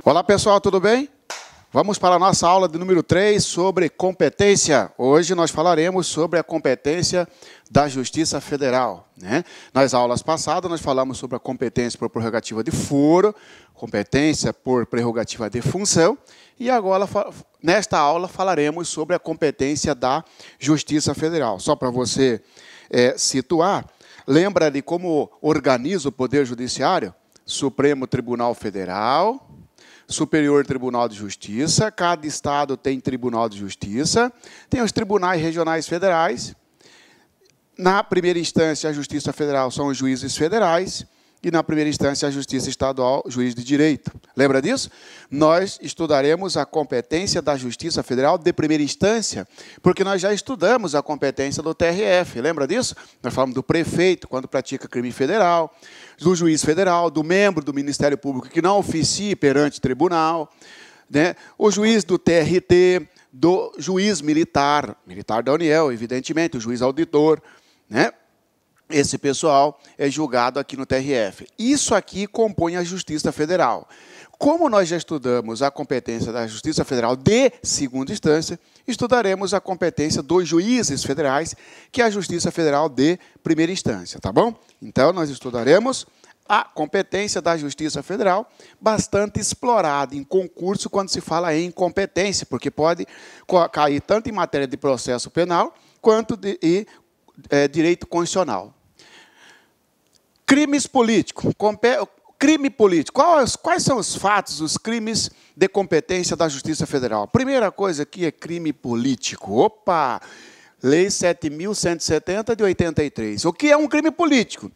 Olá pessoal, tudo bem? Vamos para a nossa aula de número 3 sobre competência. Hoje nós falaremos sobre a competência da Justiça Federal, né? Nas aulas passadas nós falamos sobre a competência por prerrogativa de foro, competência por prerrogativa de função, e agora, nesta aula, falaremos sobre a competência da Justiça Federal. Só para você situar, lembra de como organiza o Poder Judiciário? Supremo Tribunal Federal, Superior Tribunal de Justiça, cada estado tem Tribunal de Justiça, tem os tribunais regionais federais. Na primeira instância, a Justiça Federal são os juízes federais, e na primeira instância, a Justiça Estadual, juiz de direito. Lembra disso? Nós estudaremos a competência da Justiça Federal de primeira instância, porque nós já estudamos a competência do TRF. Lembra disso? Nós falamos do prefeito, quando pratica crime federal, do juiz federal, do membro do Ministério Público que não oficie perante tribunal, né? O juiz do TRT, do juiz militar da União, evidentemente, o juiz auditor, né? Esse pessoal é julgado aqui no TRF. Isso aqui compõe a Justiça Federal. Como nós já estudamos a competência da Justiça Federal de segunda instância, estudaremos a competência dos juízes federais, que é a Justiça Federal de primeira instância, tá bom? Então, nós estudaremos a competência da Justiça Federal, bastante explorada em concurso quando se fala em competência, porque pode cair tanto em matéria de processo penal, quanto de direito constitucional. Crimes políticos. Crime político. Quais são os fatos, os crimes de competência da Justiça Federal? Primeira coisa aqui é crime político. Opa! Lei 7.170 de 83. O que é um crime político?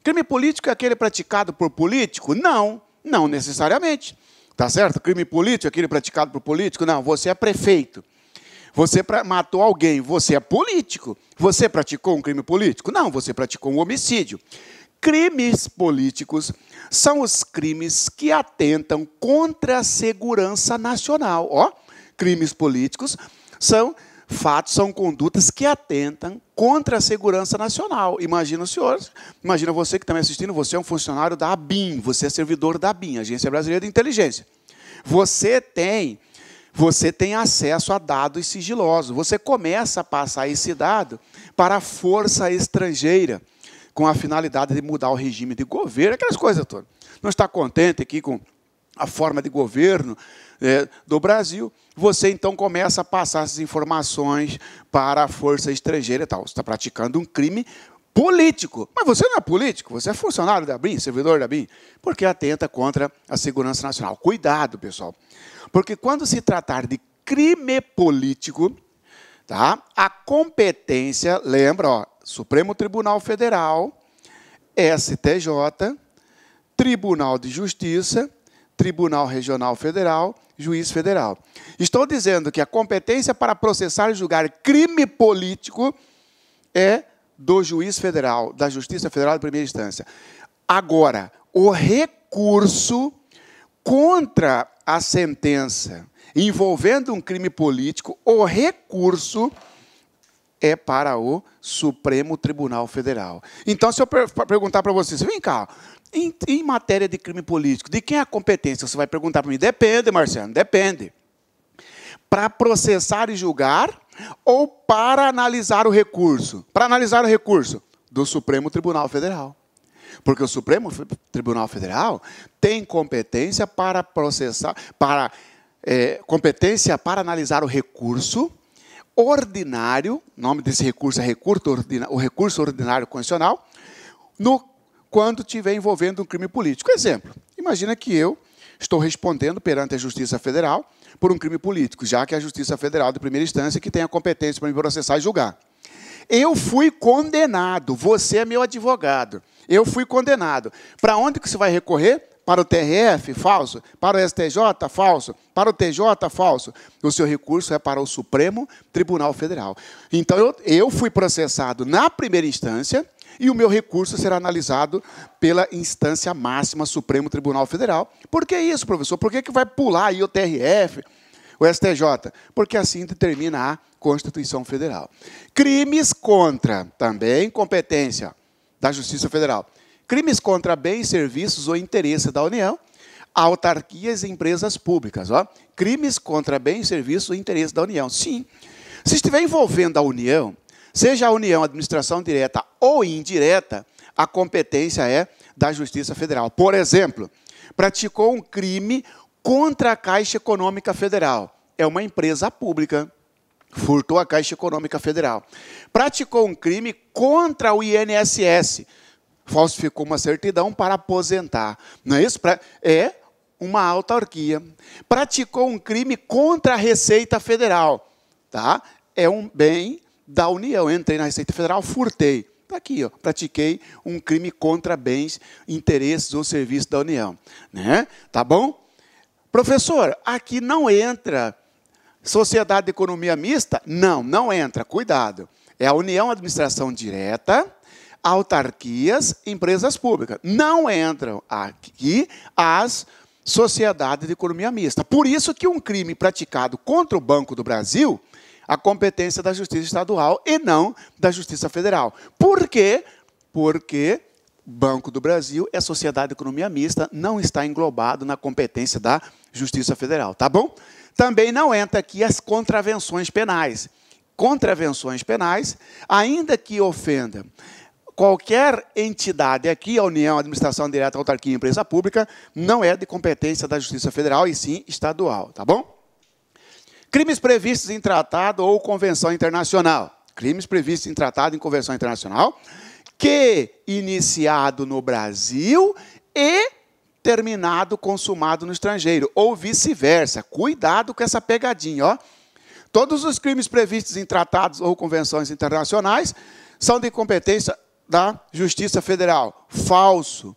Crime político é aquele praticado por político? Não, não necessariamente. Tá certo? Crime político é aquele praticado por político? Não, você é prefeito. Você matou alguém, você é político. Você praticou um crime político? Não, você praticou um homicídio. Crimes políticos são os crimes que atentam contra a segurança nacional. Ó, crimes políticos são fatos, são condutas que atentam contra a segurança nacional. Imagina o senhor, imagina você que está me assistindo, você é um funcionário da ABIN, você é servidor da ABIN, Agência Brasileira de Inteligência. Você tem acesso a dados sigilosos. Você começa a passar esse dado para a força estrangeira, com a finalidade de mudar o regime de governo, aquelas coisas todas. Não está contente aqui com a forma de governo do Brasil, você então começa a passar essas informações para a força estrangeira e tal. Você está praticando um crime político. Mas você não é político, você é funcionário da ABIN, servidor da ABIN, porque atenta contra a segurança nacional. Cuidado, pessoal. Porque quando se tratar de crime político, tá? A competência, lembra, ó, Supremo Tribunal Federal, STJ, Tribunal de Justiça, Tribunal Regional Federal, Juiz Federal. Estou dizendo que a competência para processar e julgar crime político é do Juiz Federal, da Justiça Federal de primeira instância. Agora, o recurso contra a sentença envolvendo um crime político, o recurso é para o Supremo Tribunal Federal. Então, se eu perguntar para vocês, vem cá, em matéria de crime político, de quem é a competência? Você vai perguntar para mim, depende, Marciano, depende. Para processar e julgar ou para analisar o recurso? Para analisar o recurso do Supremo Tribunal Federal. Porque o Supremo Tribunal Federal tem competência para processar, competência para analisar o recurso ordinário, o nome desse recurso é o recurso ordinário constitucional, quando estiver envolvendo um crime político. Exemplo, imagina que eu estou respondendo perante a Justiça Federal por um crime político, já que é a Justiça Federal de primeira instância que tem a competência para me processar e julgar. Eu fui condenado, você é meu advogado, eu fui condenado. Para onde que você vai recorrer? Para o TRF, falso. Para o STJ, falso. Para o TJ, falso. O seu recurso é para o Supremo Tribunal Federal. Então, eu fui processado na primeira instância e o meu recurso será analisado pela instância máxima, Supremo Tribunal Federal. Por que isso, professor? Por que vai pular aí o TRF, o STJ? Porque assim determina a Constituição Federal. Crimes contra, também competência da Justiça Federal. Crimes contra bens, serviços ou interesse da União, autarquias e empresas públicas. Ó. Crimes contra bens, serviços e interesses da União. Sim. Se estiver envolvendo a União, seja a União administração direta ou indireta, a competência é da Justiça Federal. Por exemplo, praticou um crime contra a Caixa Econômica Federal. É uma empresa pública. Furtou a Caixa Econômica Federal. Praticou um crime contra o INSS. Falsificou uma certidão para aposentar. Não é isso? É uma autarquia. Praticou um crime contra a Receita Federal. Tá? É um bem da União. Entrei na Receita Federal, furtei. Está aqui, ó, pratiquei um crime contra bens, interesses ou serviços da União. Né? Tá bom? Professor, aqui não entra sociedade de economia mista? Não, não entra. Cuidado. É a União Administração Direta, autarquias, empresas públicas. Não entram aqui as sociedades de economia mista. Por isso que um crime praticado contra o Banco do Brasil, a competência da Justiça Estadual e não da Justiça Federal. Por quê? Porque Banco do Brasil é sociedade de economia mista, não está englobado na competência da Justiça Federal, tá bom? Também não entra aqui as contravenções penais. Contravenções penais, ainda que ofenda qualquer entidade aqui, a União, Administração Direta, Autarquia e Empresa Pública, não é de competência da Justiça Federal e sim estadual, tá bom? Crimes previstos em tratado ou convenção internacional. Crimes previstos em tratado e convenção internacional que iniciado no Brasil e terminado, consumado no estrangeiro, ou vice-versa. Cuidado com essa pegadinha, ó. Todos os crimes previstos em tratados ou convenções internacionais são de competência da Justiça Federal. Falso.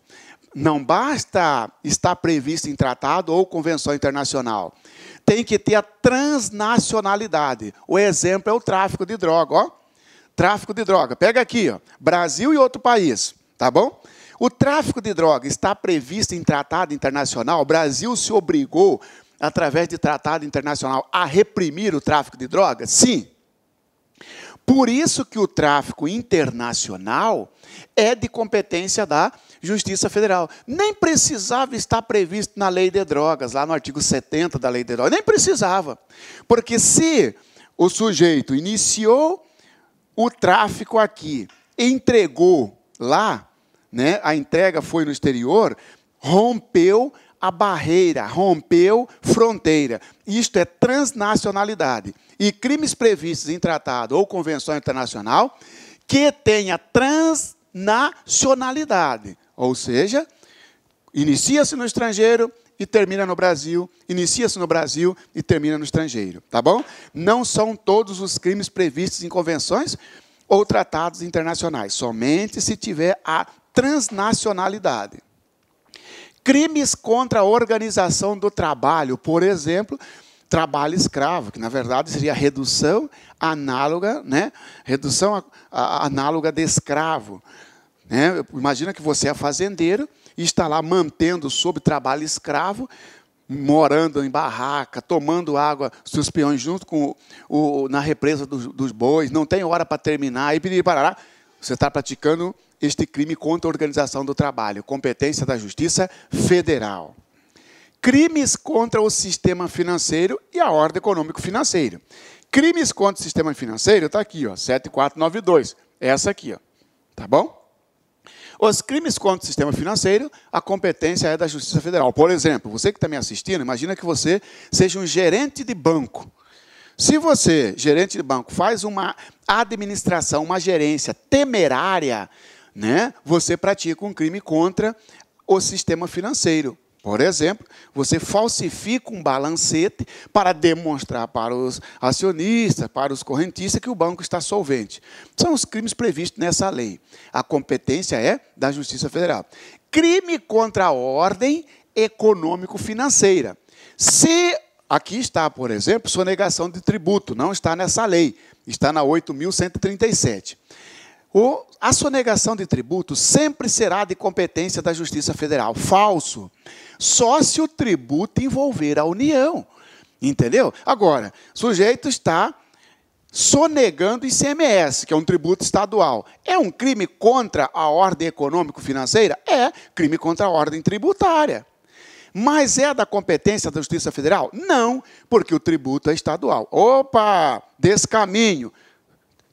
Não basta estar previsto em tratado ou convenção internacional. Tem que ter a transnacionalidade. O exemplo é o tráfico de droga, ó. Tráfico de droga. Pega aqui, ó, Brasil e outro país, tá bom? O tráfico de droga está previsto em tratado internacional. O Brasil se obrigou, através de tratado internacional, a reprimir o tráfico de drogas? Sim. Por isso que o tráfico internacional é de competência da Justiça Federal. Nem precisava estar previsto na Lei de Drogas, lá no artigo 70 da Lei de Drogas. Nem precisava. Porque se o sujeito iniciou o tráfico aqui, entregou lá, né, a entrega foi no exterior, rompeu a barreira, rompeu fronteira. Isto é transnacionalidade. E crimes previstos em tratado ou convenção internacional que tenha transnacionalidade. Ou seja, inicia-se no estrangeiro e termina no Brasil, inicia-se no Brasil e termina no estrangeiro, tá bom? Não são todos os crimes previstos em convenções ou tratados internacionais, somente se tiver a transnacionalidade. Crimes contra a organização do trabalho, por exemplo, trabalho escravo, que na verdade seria redução análoga, né? Redução análoga de escravo. Né? Imagina que você é fazendeiro e está lá mantendo sob trabalho escravo, morando em barraca, tomando água, seus peões junto com na represa dos bois, não tem hora para terminar, e pedir parará. Você está praticando este crime contra a organização do trabalho, competência da Justiça Federal. Crimes contra o sistema financeiro e a ordem econômico-financeira. Crimes contra o sistema financeiro está aqui, ó, 7492. Essa aqui, ó, tá bom? Os crimes contra o sistema financeiro, a competência é da Justiça Federal. Por exemplo, você que está me assistindo, imagina que você seja um gerente de banco. Se você, gerente de banco, faz uma administração, uma gerência temerária, né, você pratica um crime contra o sistema financeiro. Por exemplo, você falsifica um balancete para demonstrar para os acionistas, para os correntistas, que o banco está solvente. São os crimes previstos nessa lei. A competência é da Justiça Federal. Crime contra a ordem econômico-financeira. Se aqui está, por exemplo, sonegação de tributo, não está nessa lei, está na 8.137. A sonegação de tributo sempre será de competência da Justiça Federal. Falso. Só se o tributo envolver a União. Entendeu? Agora, o sujeito está sonegando ICMS, que é um tributo estadual. É um crime contra a ordem econômico-financeira? É crime contra a ordem tributária. Mas é da competência da Justiça Federal? Não, porque o tributo é estadual. Opa, descaminho.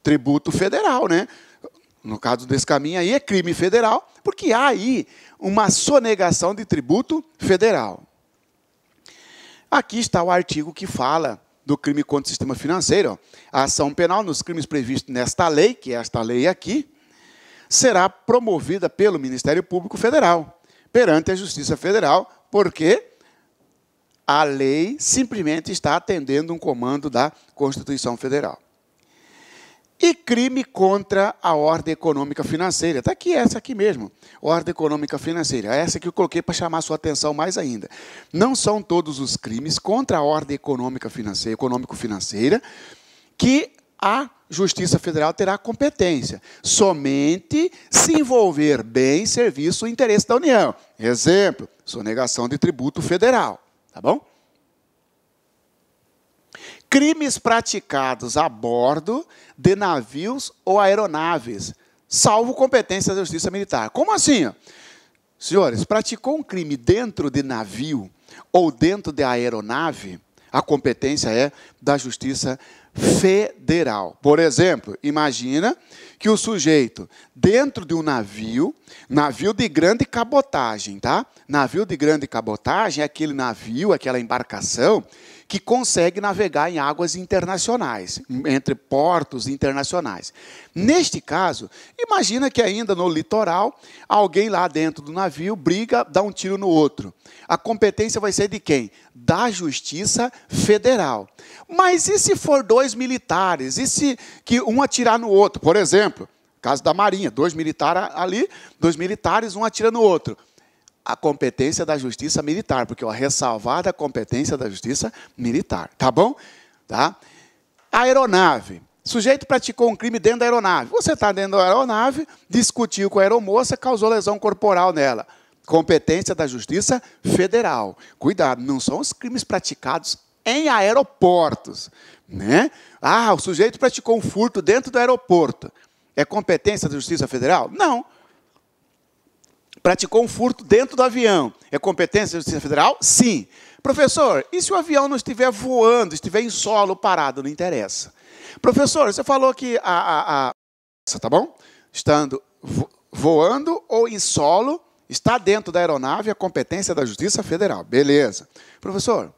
Tributo federal, né? No caso desse caminho aí é crime federal, porque há aí uma sonegação de tributo federal. Aqui está o artigo que fala do crime contra o sistema financeiro. A ação penal nos crimes previstos nesta lei, que é esta lei aqui, será promovida pelo Ministério Público Federal, perante a Justiça Federal, porque a lei simplesmente está atendendo um comando da Constituição Federal. E crime contra a ordem econômica financeira. Está aqui, essa aqui mesmo, ordem econômica financeira. Essa que eu coloquei para chamar a sua atenção mais ainda. Não são todos os crimes contra a ordem econômico-financeira que a Justiça Federal terá competência. Somente se envolver bem, serviço ou interesse da União. Exemplo, sonegação de tributo federal. Tá bom? Crimes praticados a bordo de navios ou aeronaves, salvo competência da Justiça Militar. Como assim? Senhores, praticou um crime dentro de navio ou dentro de aeronave, a competência é da Justiça Federal. Por exemplo, imagina que o sujeito, dentro de um navio de grande cabotagem, tá? Navio de grande cabotagem é aquele navio, aquela embarcação que consegue navegar em águas internacionais, entre portos internacionais. Neste caso, imagina que ainda no litoral, alguém lá dentro do navio briga, dá um tiro no outro. A competência vai ser de quem? Da Justiça Federal. Mas e se for dois militares? E se que um atirar no outro? Por exemplo, caso da Marinha, dois militares ali, dois militares, um atira no outro. A competência da Justiça Militar, porque é ressalvada a competência da Justiça Militar. Tá bom? Tá? Aeronave. Sujeito praticou um crime dentro da aeronave. Você está dentro da aeronave, discutiu com a aeromoça, causou lesão corporal nela. Competência da Justiça Federal. Cuidado, não são os crimes praticados em aeroportos. Né? Ah, o sujeito praticou um furto dentro do aeroporto. É competência da Justiça Federal? Não. Praticou um furto dentro do avião. É competência da Justiça Federal? Sim. Professor, e se o avião não estiver voando, estiver em solo parado? Não interessa. Professor, você falou que tá bom? Estando voando ou em solo, está dentro da aeronave a competência da Justiça Federal. Beleza. Professor,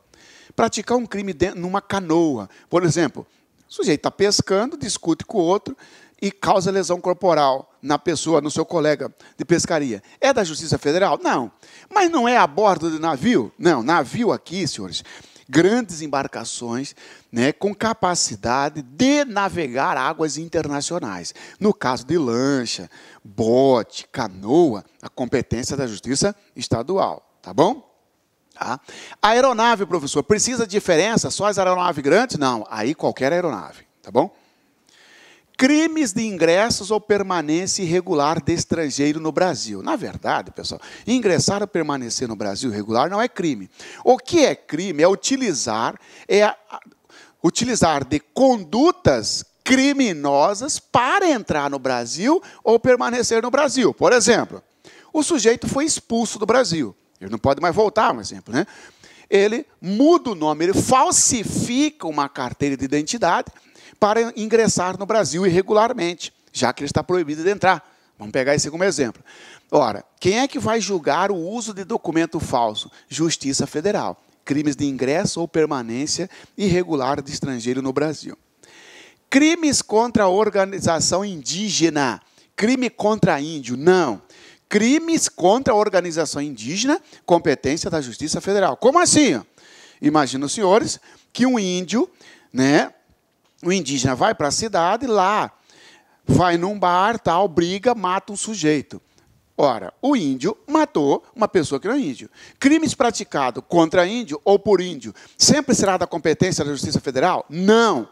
praticar um crime numa canoa. Por exemplo, o sujeito está pescando, discute com o outro e causa lesão corporal na pessoa, no seu colega de pescaria. É da Justiça Federal? Não. Mas não é a bordo de navio? Não. Navio aqui, senhores, grandes embarcações, né, com capacidade de navegar águas internacionais. No caso de lancha, bote, canoa, a competência da Justiça Estadual. Tá bom? Tá. A aeronave, professor, precisa de diferença? Só as aeronaves grandes? Não. Aí qualquer aeronave. Tá bom? Crimes de ingressos ou permanência irregular de estrangeiro no Brasil. Na verdade, pessoal, ingressar ou permanecer no Brasil irregular não é crime. O que é crime é utilizar de condutas criminosas para entrar no Brasil ou permanecer no Brasil. Por exemplo, o sujeito foi expulso do Brasil. Ele não pode mais voltar, um exemplo, né? Ele muda o nome, ele falsifica uma carteira de identidade para ingressar no Brasil irregularmente, já que ele está proibido de entrar. Vamos pegar esse como exemplo. Ora, quem é que vai julgar o uso de documento falso? Justiça Federal. Crimes de ingresso ou permanência irregular de estrangeiro no Brasil. Crimes contra a organização indígena. Crime contra índio, não. Crimes contra a organização indígena, competência da Justiça Federal. Como assim? Imagina os senhores que um índio, né? O indígena vai para a cidade, lá vai num bar, tal, briga, mata um sujeito. Ora, o índio matou uma pessoa que não é índio. Crimes praticados contra índio ou por índio, sempre será da competência da Justiça Federal? Não.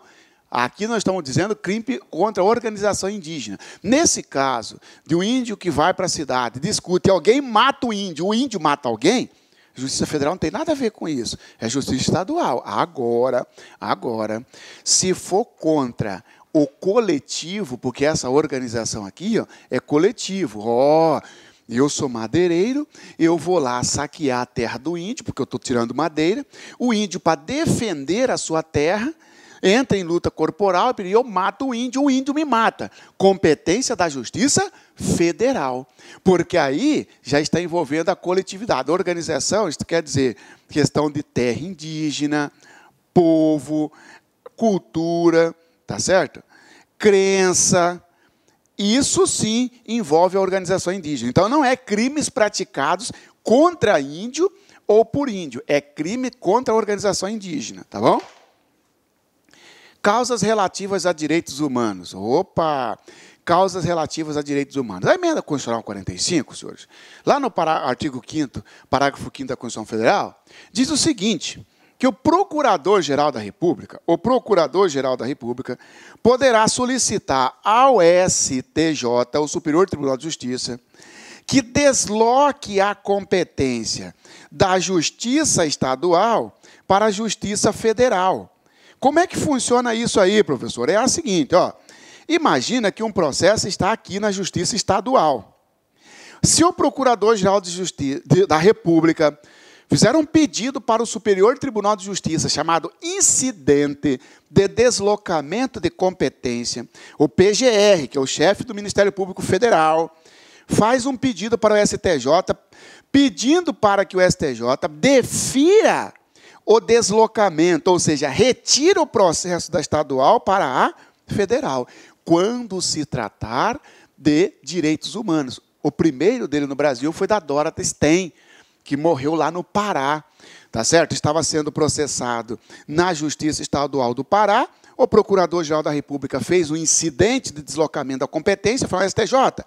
Aqui nós estamos dizendo crime contra a organização indígena. Nesse caso, de um índio que vai para a cidade, discute, alguém mata o índio mata alguém, Justiça Federal não tem nada a ver com isso. É Justiça Estadual. Agora, se for contra o coletivo, porque essa organização aqui, ó, é coletivo. Eu sou madeireiro, eu vou lá saquear a terra do índio, porque eu estou tirando madeira. O índio, para defender a sua terra, entra em luta corporal e eu mato o índio me mata. Competência da Justiça Federal. Porque aí já está envolvendo a coletividade. A organização, isso quer dizer questão de terra indígena, povo, cultura, tá certo? Crença. Isso sim envolve a organização indígena. Então não é crimes praticados contra índio ou por índio, é crime contra a organização indígena, tá bom? Causas relativas a direitos humanos. Opa! Causas relativas a direitos humanos. A emenda constitucional 45, senhores, lá no artigo 5º, parágrafo 5º da Constituição Federal, diz o seguinte, que o Procurador-Geral da República, poderá solicitar ao STJ, o Superior Tribunal de Justiça, que desloque a competência da Justiça Estadual para a Justiça Federal. Como é que funciona isso aí, professor? É a seguinte, ó, imagina que um processo está aqui na Justiça Estadual. Se o Procurador-Geral da República fizer um pedido para o Superior Tribunal de Justiça, chamado incidente de deslocamento de competência, o PGR, que é o chefe do Ministério Público Federal, faz um pedido para o STJ, pedindo para que o STJ defira o deslocamento, ou seja, retira o processo da estadual para a federal, quando se tratar de direitos humanos. O primeiro dele no Brasil foi da Dorothy Stein, que morreu lá no Pará, tá certo? Estava sendo processado na Justiça Estadual do Pará. O Procurador-Geral da República fez um incidente de deslocamento da competência, falou, STJ,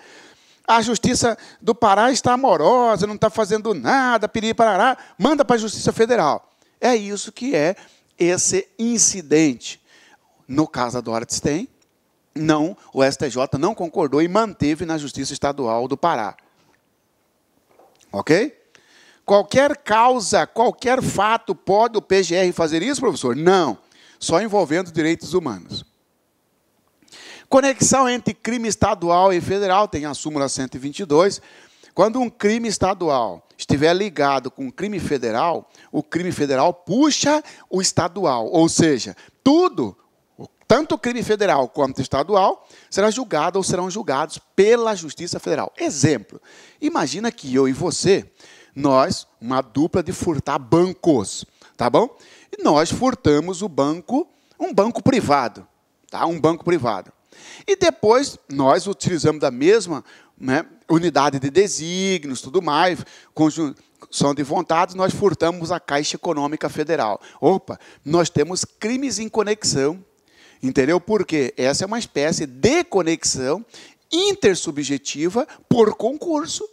a Justiça do Pará está amorosa, não está fazendo nada, piriri parará, manda para a Justiça Federal. É isso que é esse incidente. No caso da Dorothy Stein, não, o STJ não concordou e manteve na Justiça Estadual do Pará. Ok? Qualquer causa, qualquer fato, pode o PGR fazer isso, professor? Não, só envolvendo direitos humanos. Conexão entre crime estadual e federal, tem a súmula 122. Quando um crime estadual estiver ligado com um crime federal, o crime federal puxa o estadual. Ou seja, tudo, tanto o crime federal quanto o estadual, será julgado ou serão julgados pela Justiça Federal. Exemplo, imagina que eu e você, nós, uma dupla de furtar bancos, tá bom? E nós furtamos o banco, um banco privado, tá? Um banco privado. E depois nós utilizamos da mesma, né, unidade de desígnios, tudo mais, conjunção de vontades, nós furtamos a Caixa Econômica Federal. Opa, nós temos crimes em conexão, entendeu? Porque essa é uma espécie de conexão intersubjetiva por concurso,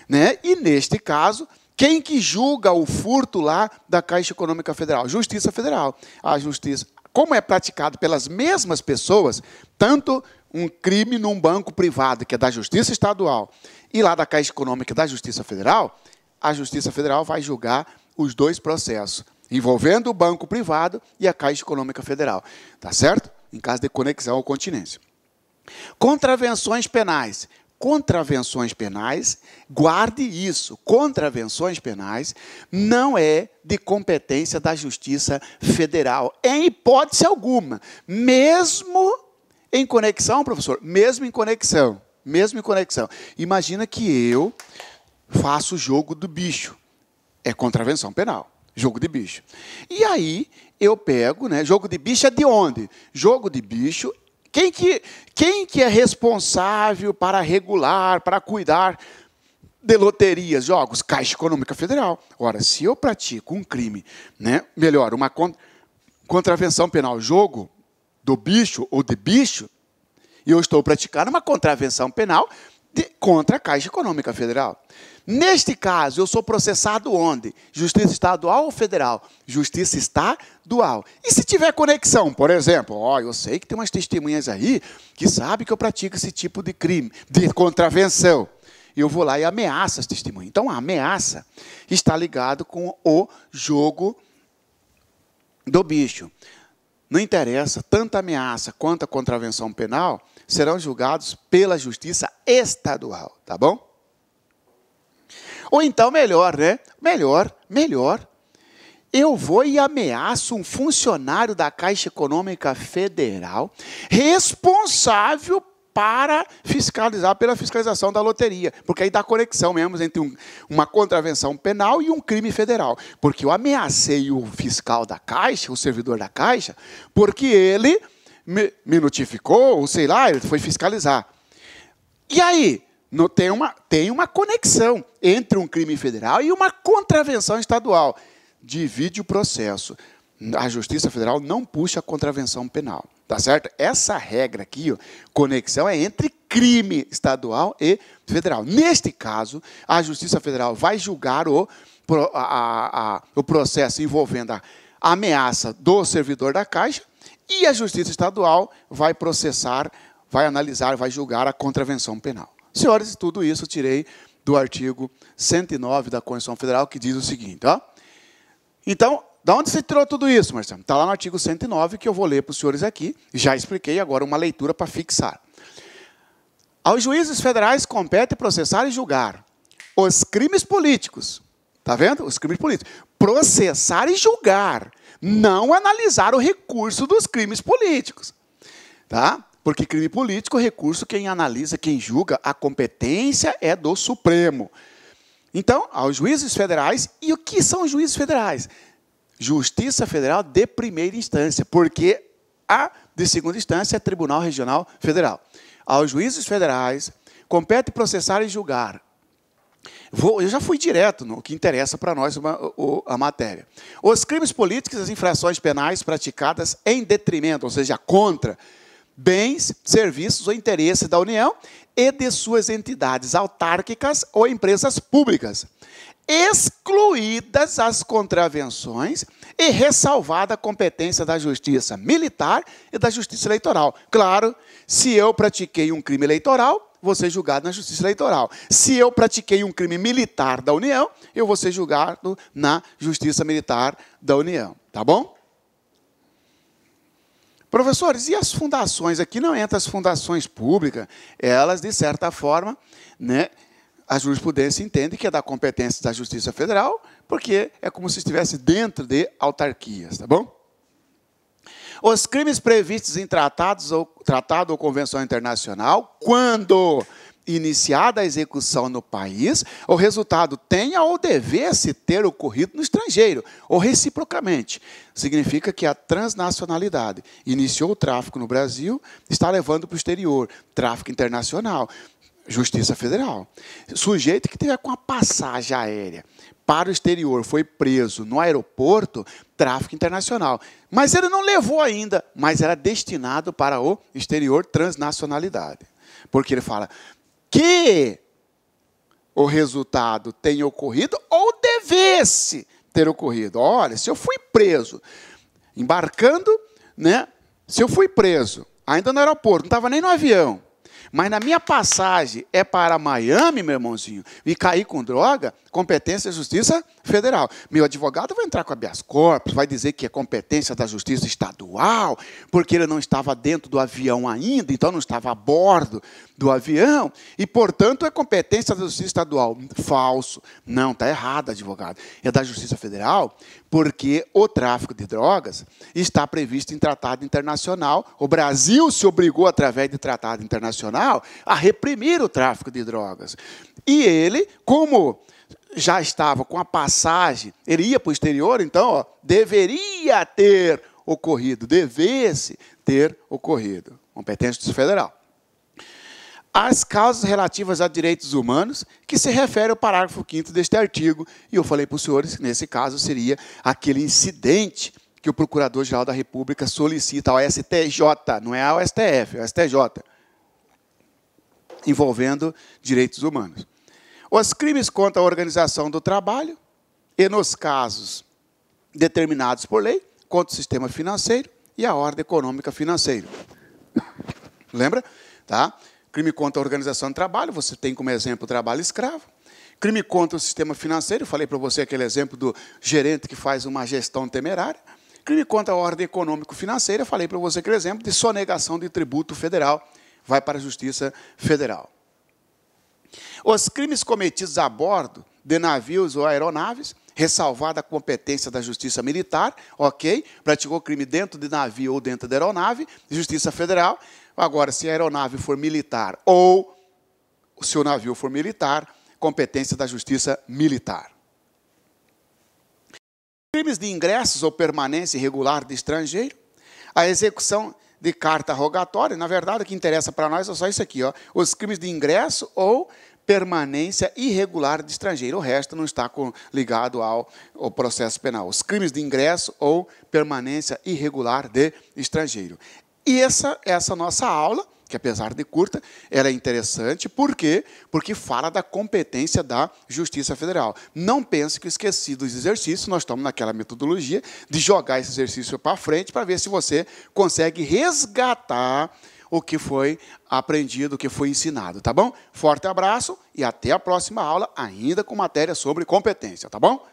né? E, neste caso, quem que julga o furto lá da Caixa Econômica Federal? Justiça Federal. A Justiça, como é praticado pelas mesmas pessoas, tanto um crime num banco privado, que é da Justiça Estadual, e lá da Caixa Econômica da Justiça Federal, a Justiça Federal vai julgar os dois processos, envolvendo o banco privado e a Caixa Econômica Federal. Tá certo? Em caso de conexão ou continência. Contravenções penais. Contravenções penais, guarde isso, contravenções penais não é de competência da Justiça Federal, em hipótese alguma, mesmo em conexão, professor, mesmo em conexão. Imagina que eu faço jogo do bicho, é contravenção penal, jogo de bicho. E aí eu pego, né, jogo de bicho é de onde? Jogo de bicho, quem que é responsável para regular, para cuidar de loterias, jogos? Caixa Econômica Federal. Ora, se eu pratico um crime, né, melhor, uma contravenção penal, jogo do bicho ou de bicho, e eu estou praticando uma contravenção penal contra a Caixa Econômica Federal. Neste caso, eu sou processado onde? Justiça Estadual ou Federal? Justiça Estadual. E se tiver conexão, por exemplo, eu sei que tem umas testemunhas aí que sabem que eu pratico esse tipo de crime, de contravenção. Eu vou lá e ameaço as testemunhas. Então, a ameaça está ligado com o jogo do bicho. Não interessa, tanto a ameaça quanto a contravenção penal serão julgados pela Justiça Estadual, tá bom? Ou então, melhor, né? Melhor. Eu vou e ameaço um funcionário da Caixa Econômica Federal responsável pela fiscalização da loteria. Porque aí dá conexão mesmo entre uma contravenção penal e um crime federal. Porque eu ameacei o fiscal da Caixa, o servidor da Caixa, porque ele me notificou, ou sei lá, ele foi fiscalizar. E aí, tem uma conexão entre um crime federal e uma contravenção estadual. Divide o processo. A Justiça Federal não puxa a contravenção penal. Tá certo? Essa regra aqui, ó, conexão é entre crime estadual e federal. Neste caso, a Justiça Federal vai julgar o processo envolvendo a ameaça do servidor da Caixa e a Justiça Estadual vai processar, vai analisar, vai julgar a contravenção penal. Senhores, tudo isso eu tirei do artigo 109 da Constituição Federal, que diz o seguinte, ó. Então, de onde você tirou tudo isso, Marcelo? Está lá no artigo 109, que eu vou ler para os senhores aqui. Já expliquei, agora uma leitura para fixar. Aos juízes federais compete processar e julgar os crimes políticos. Está vendo? Os crimes políticos. Processar e julgar. Não analisar o recurso dos crimes políticos. Tá? Porque crime político, recurso, quem analisa, quem julga, a competência é do Supremo. Então, aos juízes federais, e o que são os juízes federais? Justiça Federal de primeira instância, porque a de segunda instância é Tribunal Regional Federal. Aos juízes federais, compete processar e julgar. Eu já fui direto no que interessa para nós a matéria. Os crimes políticos e as infrações penais praticadas em detrimento, ou seja, contra bens, serviços ou interesses da União e de suas entidades autárquicas ou empresas públicas, excluídas as contravenções e ressalvada a competência da Justiça Militar e da Justiça Eleitoral. Claro, se eu pratiquei um crime eleitoral, vou ser julgado na Justiça Eleitoral. Se eu pratiquei um crime militar da União, eu vou ser julgado na Justiça Militar da União. Tá bom? Professores, e as fundações? Aqui não entram as fundações públicas. Elas, de certa forma, né, a jurisprudência entende que é da competência da Justiça Federal, porque é como se estivesse dentro de autarquias, tá bom? Os crimes previstos em tratado ou convenção internacional, quando iniciada a execução no país, o resultado tenha ou devesse ter ocorrido no estrangeiro, ou reciprocamente. Significa que a transnacionalidade iniciou o tráfico no Brasil, está levando para o exterior, tráfico internacional, Justiça Federal. Sujeito que tiver com a passagem aérea para o exterior, foi preso no aeroporto, tráfico internacional. Mas ele não levou ainda, mas era destinado para o exterior, transnacionalidade. Porque ele fala que o resultado tenha ocorrido ou devesse ter ocorrido. Olha, se eu fui preso, embarcando, né? Se eu fui preso, ainda no aeroporto, não estava nem no avião, mas na minha passagem é para Miami, meu irmãozinho, e cair com droga, competência da Justiça Federal. Meu advogado vai entrar com habeas corpus, vai dizer que é competência da Justiça Estadual, porque ele não estava dentro do avião ainda, então não estava a bordo do avião, e, portanto, é competência da Justiça Estadual. Falso. Não, está errado, advogado. É da Justiça Federal, porque o tráfico de drogas está previsto em tratado internacional. O Brasil se obrigou, através de tratado internacional, a reprimir o tráfico de drogas. E ele, como já estava com a passagem, ele ia para o exterior, então, ó, deveria ter ocorrido, devesse ter ocorrido. Competência federal. As causas relativas a direitos humanos, que se refere ao parágrafo 5º deste artigo, e eu falei para os senhores que, nesse caso, seria aquele incidente que o Procurador-Geral da República solicita ao STJ, não é ao STF, é ao STJ, envolvendo direitos humanos. Os crimes contra a organização do trabalho, e nos casos determinados por lei, contra o sistema financeiro e a ordem econômica financeira. Lembra? Tá? Crime contra a organização do trabalho, você tem como exemplo o trabalho escravo. Crime contra o sistema financeiro, falei para você aquele exemplo do gerente que faz uma gestão temerária. Crime contra a ordem econômico-financeira, falei para você aquele exemplo de sonegação de tributo federal, vai para a Justiça Federal. Os crimes cometidos a bordo de navios ou aeronaves, ressalvada a competência da Justiça Militar, ok? Praticou crime dentro de navio ou dentro da aeronave, Justiça Federal. Agora, se a aeronave for militar ou se o navio for militar, competência da Justiça Militar. Crimes de ingressos ou permanência irregular de estrangeiro, a execução de carta rogatória, na verdade, o que interessa para nós é só isso aqui, ó, os crimes de ingresso ou permanência irregular de estrangeiro. O resto não está ligado ao processo penal. Os crimes de ingresso ou permanência irregular de estrangeiro. E essa nossa aula, que apesar de curta, ela é interessante. Por quê? Porque fala da competência da Justiça Federal. Não pense que esqueci dos exercícios, nós estamos naquela metodologia de jogar esse exercício para frente para ver se você consegue resgatar o que foi aprendido, o que foi ensinado, tá bom? Forte abraço e até a próxima aula, ainda com matéria sobre competência, tá bom?